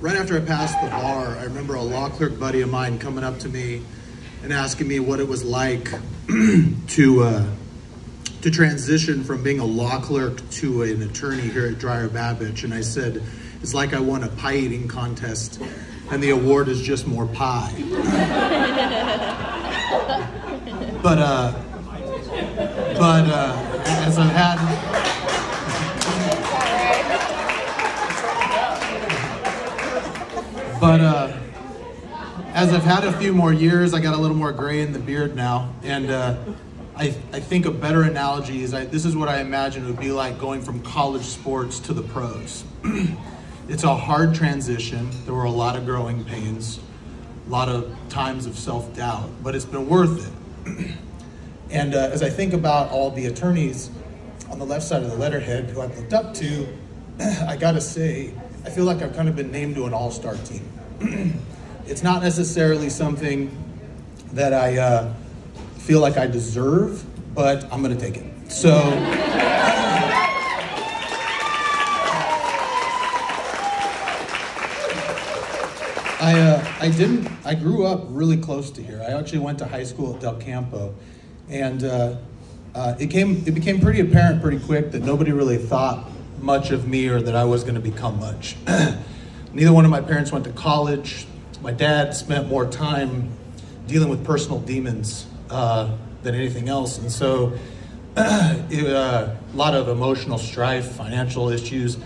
Right after I passed the bar, I remember a law clerk buddy of mine coming up to me and asking me what it was like to transition from being a law clerk to an attorney here at Dreyer Babich. And I said, it's like I won a pie eating contest and the award is just more pie. But as I've had... as I've had a few more years, I got a little more gray in the beard now, and I think a better analogy is this is what I imagine it would be like going from college sports to the pros. It's a hard transition. There were a lot of growing pains, a lot of times of self-doubt, but it's been worth it. And as I think about all the attorneys on the left side of the letterhead who I've looked up to, I gotta say, I feel like I've kind of been named to an all-star team. It's not necessarily something that I feel like I deserve, but I'm gonna take it. So, I grew up really close to here. I actually went to high school at Del Campo, and it became pretty apparent pretty quick that nobody really thought much of me or that I was gonna become much. Neither one of my parents went to college. My dad spent more time dealing with personal demons than anything else. And so a lot of emotional strife, financial issues.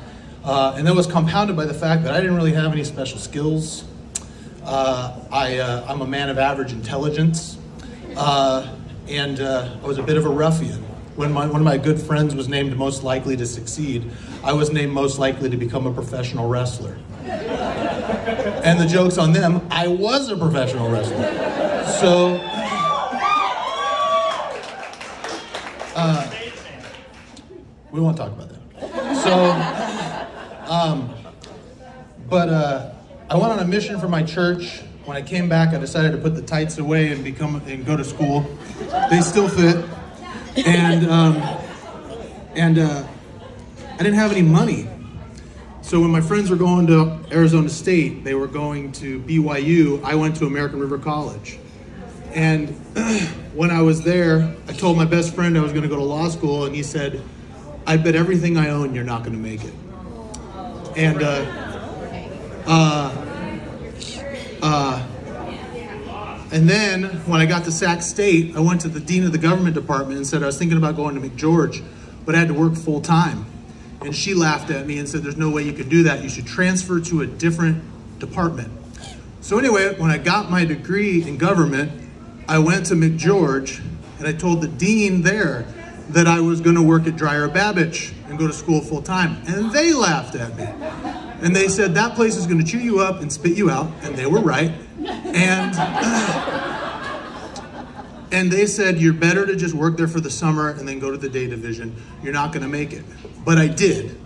And that was compounded by the fact that I didn't really have any special skills. I'm a man of average intelligence. And I was a bit of a ruffian. When one of my good friends was named most likely to succeed, I was named most likely to become a professional wrestler. And the joke's on them, I was a professional wrestler. So, we won't talk about that. So, I went on a mission for my church. When I came back, I decided to put the tights away and go to school. They still fit. And I didn't have any money. So when my friends were going to Arizona State, they were going to BYU, I went to American River College. And when I was there, I told my best friend I was going to go to law school, and he said, I bet everything I own you're not going to make it. And and then when I got to Sac State, I went to the dean of the government department and said I was thinking about going to McGeorge, but I had to work full time. And she laughed at me and said, there's no way you could do that. You should transfer to a different department. So anyway, when I got my degree in government, I went to McGeorge and I told the dean there that I was going to work at Dreyer Babich and go to school full time. And they laughed at me. And they said, that place is going to chew you up and spit you out. And they were right. And they said, you're better to just work there for the summer and then go to the day division. You're not going to make it. But I did.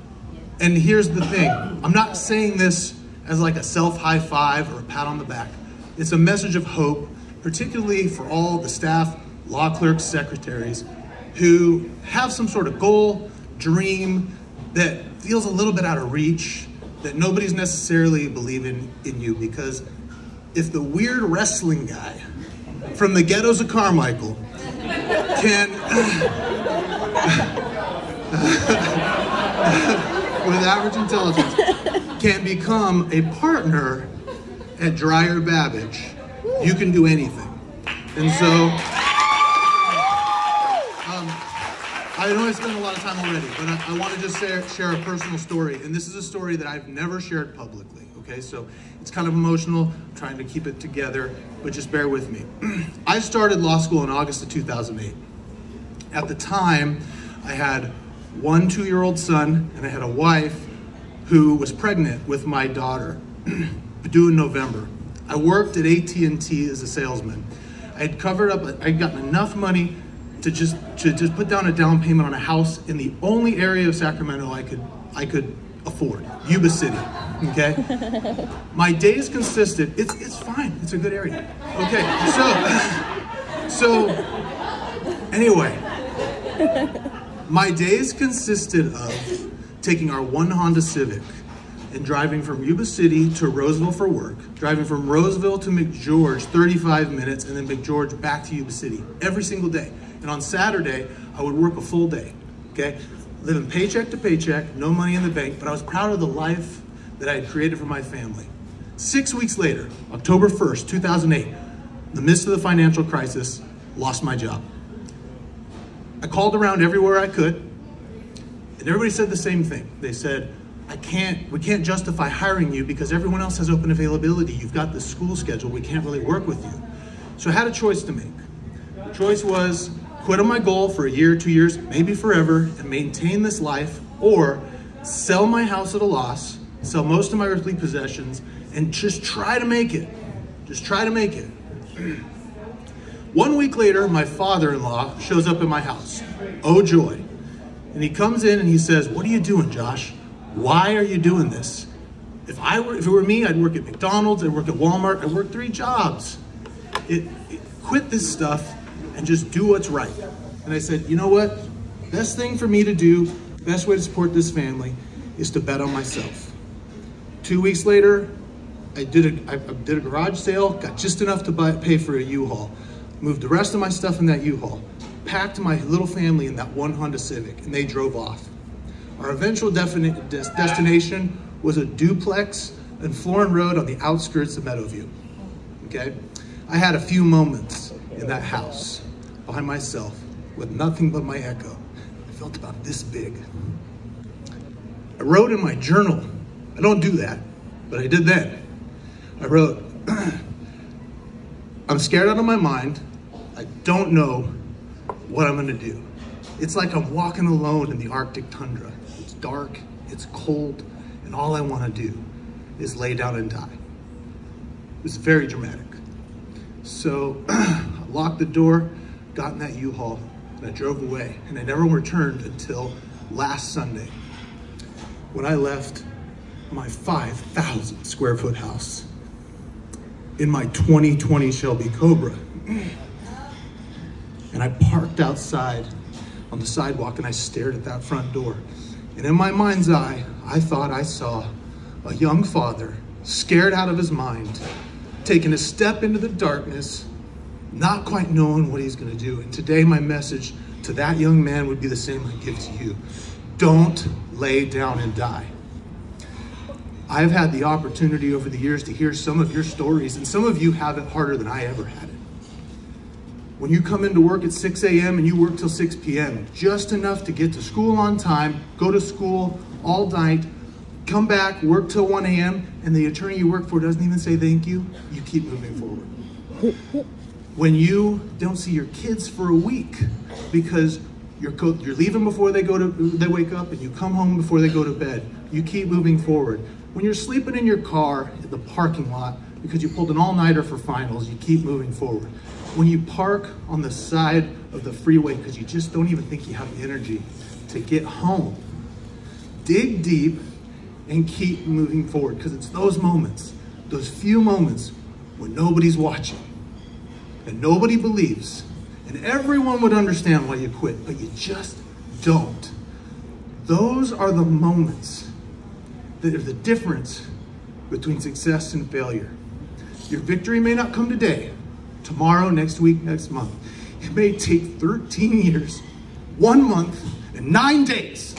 And here's the thing. I'm not saying this as like a self-high five or a pat on the back. It's a message of hope, particularly for all the staff, law clerks, secretaries, who have some sort of goal, dream that feels a little bit out of reach, that nobody's necessarily believing in you. Because if the weird wrestling guy from the ghettos of Carmichael can, with average intelligence, can become a partner at Dreyer Babich, you can do anything. And so, I know I spent a lot of time already, but I want to just share a personal story. And this is a story that I've never shared publicly, okay? So it's kind of emotional, I'm trying to keep it together, but just bear with me. I started law school in August of 2008. At the time, I had one 2-year-old son, and I had a wife who was pregnant with my daughter, due in November. I worked at AT&T as a salesman. I had covered up, I'd gotten enough money to just put down a down payment on a house in the only area of Sacramento I could afford, Yuba City, okay? My days consisted, it's fine, it's a good area. Okay, so anyway, My days consisted of taking our one Honda Civic and driving from Yuba City to Roseville for work, driving from Roseville to McGeorge, 35 minutes, and then McGeorge back to Yuba City every single day. And on Saturday, I would work a full day, okay? Living paycheck to paycheck, no money in the bank, but I was proud of the life that I had created for my family. 6 weeks later, October 1st, 2008, in the midst of the financial crisis, lost my job. I called around everywhere I could, and everybody said the same thing. They said, we can't justify hiring you because everyone else has open availability. You've got the school schedule. We can't really work with you. So I had a choice to make. The choice was quit on my goal for a year, 2 years, maybe forever, and maintain this life, or sell my house at a loss, sell most of my earthly possessions, and just try to make it. Just try to make it. 1 week later, my father-in-law shows up at my house. Oh joy. And he comes in and he says, "What are you doing, Josh? Why are you doing this? If it were me, I'd work at McDonald's, I'd work at Walmart, I'd work 3 jobs. Quit this stuff and just do what's right." And I said, you know what? Best thing for me to do, best way to support this family is to bet on myself. 2 weeks later, I did a garage sale, got just enough to pay for a U-Haul, moved the rest of my stuff in that U-Haul, packed my little family in that one Honda Civic, and they drove off. Our eventual destination was a duplex in Florin Road on the outskirts of Meadowview, okay? I had a few moments in that house by myself with nothing but my Echo. I felt about this big. I wrote in my journal, I don't do that, but I did then. I wrote, I'm scared out of my mind. I don't know what I'm gonna do. It's like I'm walking alone in the Arctic tundra. It's dark, it's cold, and all I wanna do is lay down and die. It was very dramatic. So I locked the door, got in that U-Haul, and I drove away. And I never returned until last Sunday, when I left my 5,000 square foot house in my 2020 Shelby Cobra. And I parked outside on the sidewalk and I stared at that front door. And in my mind's eye, I thought I saw a young father, scared out of his mind, taking a step into the darkness, not quite knowing what he's gonna do. And today my message to that young man would be the same I give to you. Don't lay down and die. I've had the opportunity over the years to hear some of your stories, and some of you have it harder than I ever had it. When you come into work at 6 a.m. and you work till 6 p.m., just enough to get to school on time, go to school all night, come back, work till 1 a.m., and the attorney you work for doesn't even say thank you, you keep moving forward. When you don't see your kids for a week because you're leaving before they wake up, and you come home before they go to bed, you keep moving forward. When you're sleeping in your car in the parking lot because you pulled an all-nighter for finals, you keep moving forward. When you park on the side of the freeway because you just don't even think you have the energy to get home, dig deep and keep moving forward, because it's those moments, those few moments when nobody's watching and nobody believes and everyone would understand why you quit, but you just don't. Those are the moments that are the difference between success and failure. Your victory may not come today, tomorrow, next week, next month. It may take 13 years, 1 month, and 9 days.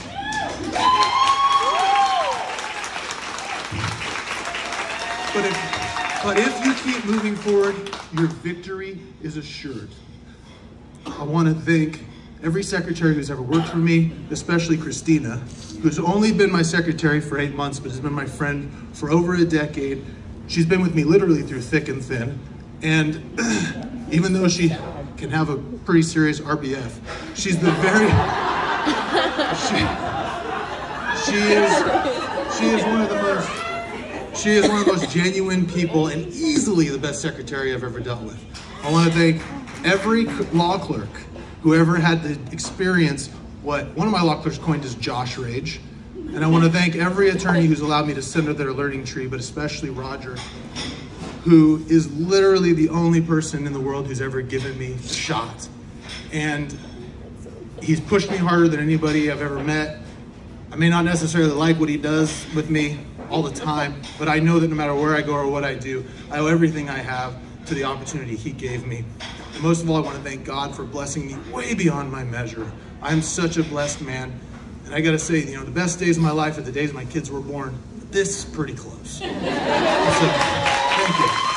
But if you keep moving forward, your victory is assured. I want to thank every secretary who's ever worked for me, especially Christina, who's only been my secretary for 8 months, but has been my friend for over a decade. She's been with me literally through thick and thin. And even though she can have a pretty serious RBF, she's the very, she is one of the most genuine people and easily the best secretary I've ever dealt with. I want to thank every law clerk who ever had to experience what one of my law clerks coined as Josh Rage. And I want to thank every attorney who's allowed me to sit under their learning tree, but especially Roger, who is literally the only person in the world who's ever given me a shot. And He's pushed me harder than anybody I've ever met. I may not necessarily like what he does with me all the time, but I know that no matter where I go or what I do, I owe everything I have to the opportunity he gave me. And most of all, I want to thank God for blessing me way beyond my measure. I'm such a blessed man. And I got to say, the best days of my life are the days my kids were born. This is pretty close. So, thank you.